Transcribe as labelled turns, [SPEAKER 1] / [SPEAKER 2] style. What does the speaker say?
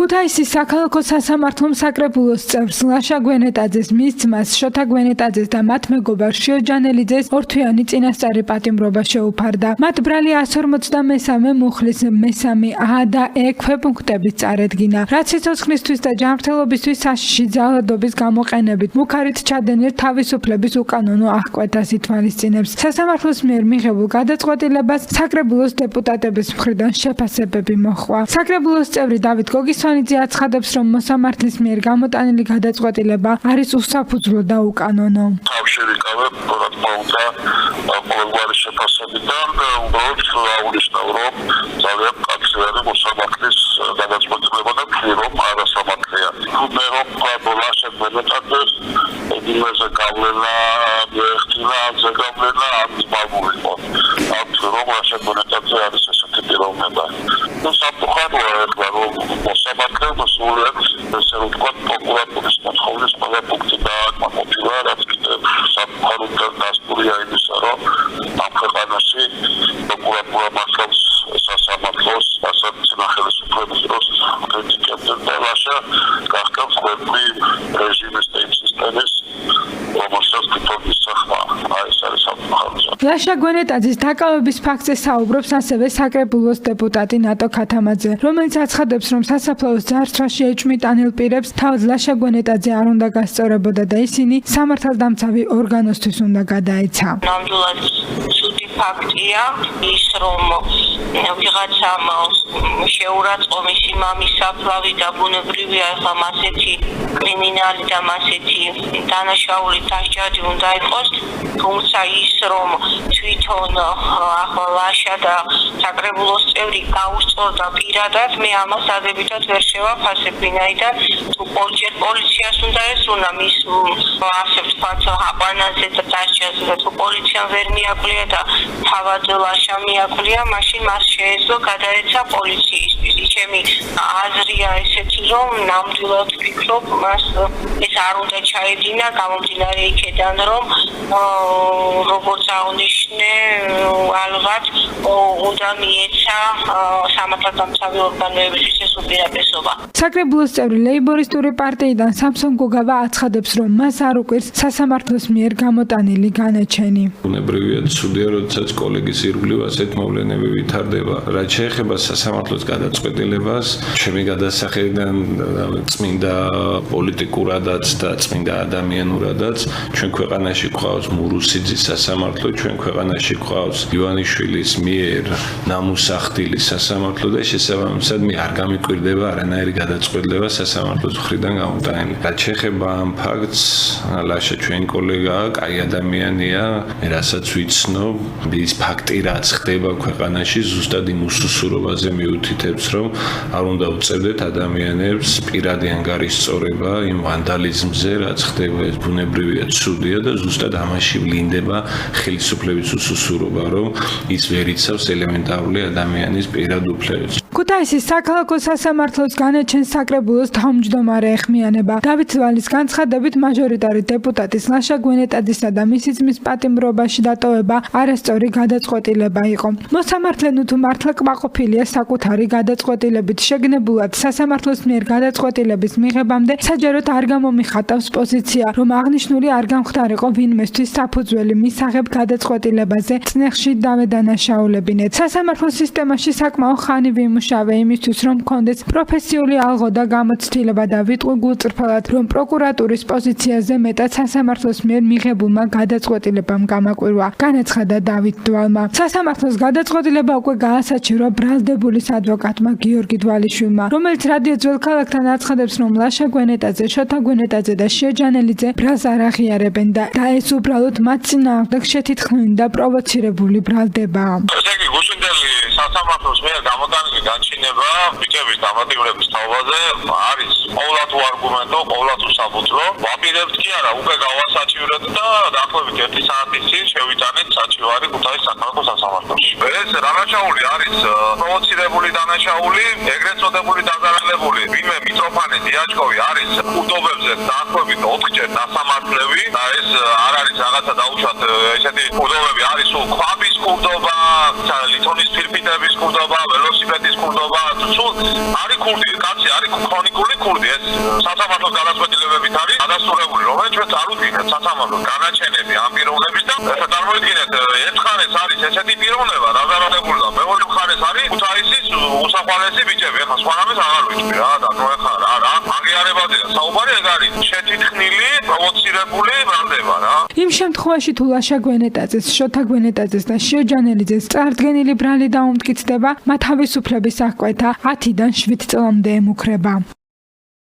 [SPEAKER 1] ქუთაისის საქალაქო სასამართლომ საკრებულოს წევრს ლაშა გვენეტაძეს, მის ძმას შოთა გვენეტაძეს და მათ მეგობარ შიო ჯანელიძეს ორთვიანი წინასწარი პატიმრობა შეუფარდა. მათ ბრალი 153 მუხლის მესამე ა და ე ქვეპუნქტებით წარედგინა. რაც სიცოცხლისთვის და ჯანმრთელობისთვის საშიში ძალადობის გამოყენებით მუქარით ჩადენილ თავისუფლების უკანონო აღკვეთას ითვალისწინებს. სასამართლოს მიერ მიღებულ გადაწყვეტილებას საკრებულოს დეპუტატების მხრიდან შეფასებები მოჰყვა. საკრებულოს წევრი დავით გოგისვანიძე აცხადებს, რომ მოსამართლის მიერ გამოტანილი გადაწყვეტილება არის უსაფუძვლო და უკანონო.
[SPEAKER 2] შევიკავებ, რა თქმა უნდა, ყოველგვარი შეფასებიდან და უბრალოდ აღვნიშნავ, რომ ძალიან კაცი არის მოსამართლის გადაწყვეტილება და რომ არასამართლია. მე რომ ლაშა გვენეტაძეს დილეზე გავლენა მიეხთინა, ამზე გავლენა ამის მაგულიყო. ამით რომ ლაშა გვენეტაძე არის ესეთი პიროვნება. სამწუხაროა ეხლა რომ მოსამართლემ სულიად ესე რომ თქვა პროკურატურის მოთხოვნის ყველა პუნქტი დააკმაყოფილა, რაც კიდევ სამწუხაროდ დასტურია იმისა, რომ ამ ქვეყანაში პროკურატურა მართავს სასამართლოს, ასეთ ხელისუფლების დროს კრიტიკებდნენ და ლაშა გახდა მსხვერპლი რეჟიმის და იმ სისტემის, რომელსაც თვითონ ისახვა. ეს არის სამწუხაროდ.
[SPEAKER 1] ლაშა გვენეტაძის დაკავების ფაქტზე საუბრობს ასევე საკრებულოს დეპუტატი ნატო ქათამაძე, რომელიც აცხადებს, რომ სასაფლაოს ძარცვაში ეჭვმიტანილ პირებს თავად ლაშა გვენეტაძე არ უნდა გასწორებოდა და ისინი სამართალდამცავი ორგანოსთვის უნდა გადაეცა.
[SPEAKER 3] ნამდვილად ცუდი ფაქტია ის, რომ ვიღაცამ შეურაცხყო მისი მამის საფლავი და ბუნებრივია ახლა მასეთი კრიმინალი და მასეთი დანაშაული დასჯადი უნდა იყოს, თუმცა ის, რომ თვითონ ახლა ლაშა და საკრებულოს წევრი გაუსწორდა პირადად, მე ამას დადებითად ვერ შევაფასებ, ვინაიდან თუ პოლიციას უნდა ესრულა მის ასე ვთქვათ აყვანაზე და დასჯაზე და თუ პოლიციამ ვერ მიაკვლია და თავად ლაშა მიაკვლია, მაშინ მას შეეძლო გადაეცა პოლიციისთვის. ჩემი აზრია ესეთი, რომ ნამდვილად ვფიქრობ, მას ეს არ უნდა ჩაედინა გამომდინარე იქედან, რომ როგორც აღნიშნე, ალბათ უნდა მიეცა სამართალდამცავი ორგანოებისთვის ეს უპირატესობა.
[SPEAKER 1] საკრებულოს წევრი ლეიბორისტული პარტიიდან სამსონ გოგავა აცხადებს, რომ მას არ უყვირს სასამართლოს მიერ გამოტანილი განაჩენი.
[SPEAKER 4] ბუნებრივია, ცუდია, როდესაც კოლეგის ირგვლივ ასეთ მოვლენები ვითარდება. რაც შეეხება სასამართლოს გადაწყვეტილებას, ჩემი გადასახედიდან წმინდა პოლიტიკურადაც და წმინდა ადამიანურადაც ჩვენ ქვეყანაში გვყავს მურუსიძის სასამართლო, ჩვენ ქვეყანაში გვყავს ივანიშვილის მიერ ნამუსახდილი სასამართლო და შესაბამისად მე არ გამიკვირდება არანაირი გადაწყვეტილება სასამართლოს მხრიდან გამოტანილი. რაც შეეხება ამ ფაქტს, ლაშა ჩვენი კოლეგაა, კაი ადამიანია, მე რასაც ვიცნობ, ის ფაქტი რაც ხდება ქვეყანაში ზუსტად იმ უსუსურობაზე მიუთითებს, რომ არ უნდა უწევდეთ ადამიანებს პირადი ანგარიშწორება იმ ვანდალიზმზე, რაც ხდება, ეს ბუნებრივია, ცუდია და ზუსტად ამაში ვლინდება ხელისუფლების უსუსურობა, რომ ის ვერ იცავს ელემენტარული ადამიანის პირად უფლებებს.
[SPEAKER 1] ქუთაისის საქალაქო სასამართლოს განაჩენს საკრებულოს თავმჯდომარე ეხმიანება. დავით ვალის განცხადებით, მაჟორიტარი დეპუტატის ლაშა გვენეტაძისა და მისი ძმის პატიმრობაში დატოვება არასწორი გადაწყვეტილება იყო. მოსამართლე თუ მართლა კმაყოფილია საკუთარი გადაწყვეტილებით, შეგნებულად სასამართლოს მიერ გადაწყვეტილების მიღებამდე საჯაროდ არ გამომიხატავს პოზიცია, რომ აღნიშნული არ გამხდარიყო ვინმესთვის საფუძველი მისაღებ გადაწყვეტილებაზე წნეხში დავედანაშაულებინეთ. სასამართლო სისტემაში საკმაო ხანი ვიმუშავე იმისთვის, რომ მქონდეს პროფესიული ალღო და გამოცდილება და ვიტყვი გულწრფელად, რომ პროკურატურის პოზიციაზე მეტად სასამართლოს მიერ მიღებულმა გადაწყვეტილებამ გამაკვირვა, განაცხადა დავით დვალმა. სასამართლოს გადაწყვეტილება უკვე გაასაჩივრა ბრალდებულის ადვოკატმა გიორგი დვალიშვილმა, რომელიც რადიო ძველ ქალაქთან აცხადებს, რომ ლაშა გვენეტაძე, შოთა გვენეტაძე და შიო ჯანელიძე ბრალს არ აღიარებენ და ეს უბრალოდ მათ წინააღმდეგ შეთითხმული და პროვოცირებული ბრალდებაა.
[SPEAKER 2] სასამართლოს მიერ გამოტანილი განჩინება ბიჭების დამატებების თაობაზე არის ყოველად უარგუმენტო, ყოველად უსაფუძვლო. ვაპირებთ კი არა, უკვე გავასაჩივრეთ და დაახლოებით 1 საათის წინ შევიტანეთ საჩივარი ქუთაისის საქალაქო სასამართლოში. ეს დანაშაული არის პროვოცირებული დანაშაული, ეგრეთ წოდებული დაზარალებული ვინმე მიტროფანე დიაჩკოვი არის კურდობებზე დაახლოებით 4-ჯერ დასამართლები და ეს არ არის რაღაცა დაუშვათ ესეთი კურდობები არის სულ ქვაბის კურდობა, ლითონის ფირფიტების კურდობა, ველოსიპედის ქურდობა თუ არის ქურდი, კაცი არის ქრონიკული ქურდი, ეს სასამართლოს გადაწყვეტილებებით არის დადასტურებული, რომელიც ჩვენ წარუდგინეთ სასამართლოს განაჩენები ამ პიროვნების და ესა წარმოიდგინეთ, ერთხანს არის ესეთი პიროვნება დაზარალებული და მეორე მხარეს არის ქუთაისის უსახვალესი ბიჭები, ახლა სხვა რამეს აღარ ვიჭრი რა და ნუ ახლა რა აღიარებადია საუბარი ეგ არის შეთითქმილი, პროვოცირებული ბრალდება რა.
[SPEAKER 1] იმ შემთხვევაში თუ ლაშა გვენეტაძეს, შოთა გვენეტაძეს და შიო ჯანელიძეს წარდგენილი ბრალი დაუმტკიცდება, მათ თავისუფლების აღკვეთა 10-დან 7 წლამდე ემუქრება.